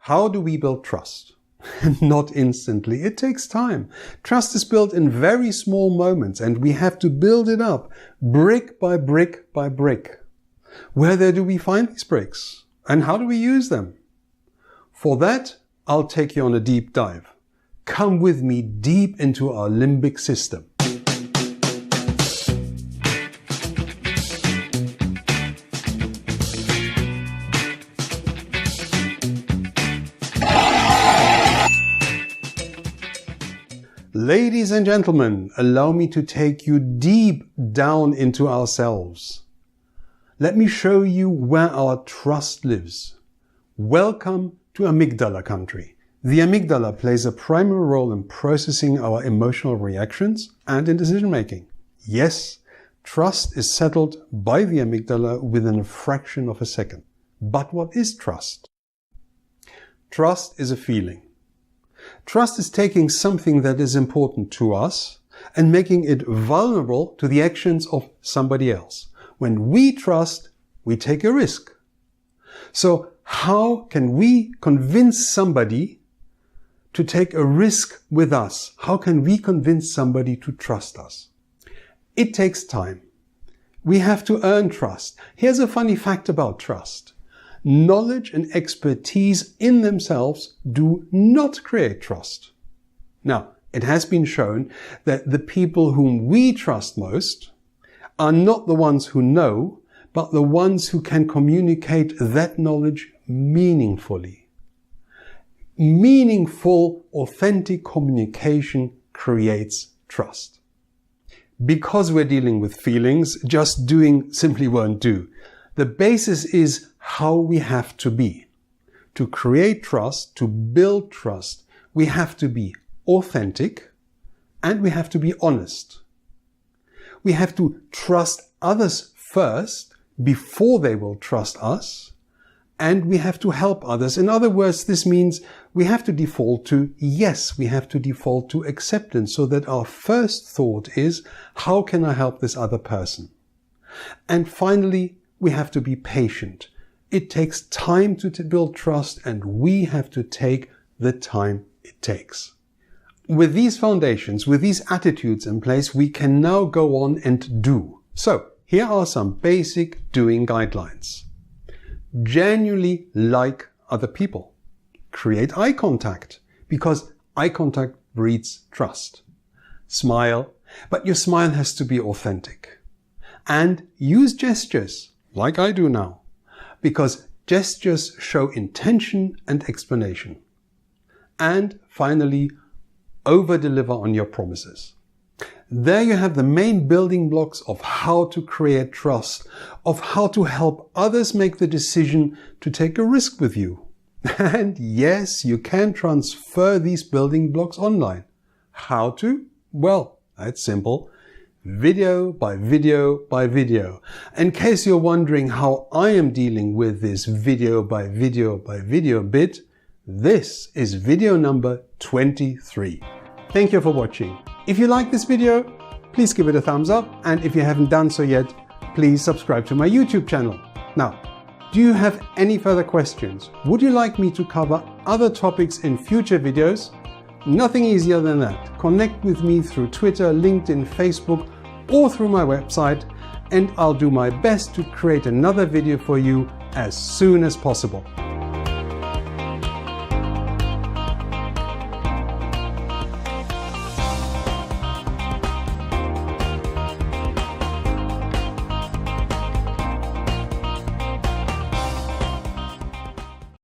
How do we build trust? Not instantly. It takes time. Trust is built in very small moments, and we have to build it up brick by brick by brick. Where do we find these bricks? And how do we use them? For that, I'll take you on a deep dive. Come with me deep into our limbic system. Ladies and gentlemen, allow me to take you deep down into ourselves. Let me show you where our trust lives. Welcome to amygdala country. The amygdala plays a primary role in processing our emotional reactions and in decision making. Yes, trust is settled by the amygdala within a fraction of a second. But what is trust? Trust is a feeling. Trust is taking something that is important to us and making it vulnerable to the actions of somebody else. When we trust, we take a risk. So how can we convince somebody to take a risk with us? How can we convince somebody to trust us? It takes time. We have to earn trust. Here's a funny fact about trust. Knowledge and expertise in themselves do not create trust. Now, it has been shown that the people whom we trust most are not the ones who know, but the ones who can communicate that knowledge meaningfully. Meaningful, authentic communication creates trust. Because we're dealing with feelings, just doing simply won't do. The basis is how we have to be. To create trust, to build trust, we have to be authentic and we have to be honest. We have to trust others first before they will trust us, and we have to help others. In other words, this means we have to default to yes, we have to default to acceptance, so that our first thought is, how can I help this other person? And finally, we have to be patient. It takes time to build trust, and we have to take the time it takes. With these foundations, with these attitudes in place, we can now go on and do. So, here are some basic doing guidelines. Genuinely like other people. Create eye contact, because eye contact breeds trust. Smile, but your smile has to be authentic. And use gestures, like I do now, because gestures show intention and explanation. And finally, over-deliver on your promises. There you have the main building blocks of how to create trust, of how to help others make the decision to take a risk with you. And yes, you can transfer these building blocks online. How to? Well, that's simple. Video by video by video. In case you're wondering how I am dealing with this video by video by video bit, this is video number 23. Thank you for watching. If you like this video, please give it a thumbs up, and if you haven't done so yet, please subscribe to my YouTube channel. Now, do you have any further questions? Would you like me to cover other topics in future videos? Nothing easier than that. Connect with me through Twitter, LinkedIn, Facebook, or through my website, and I'll do my best to create another video for you as soon as possible.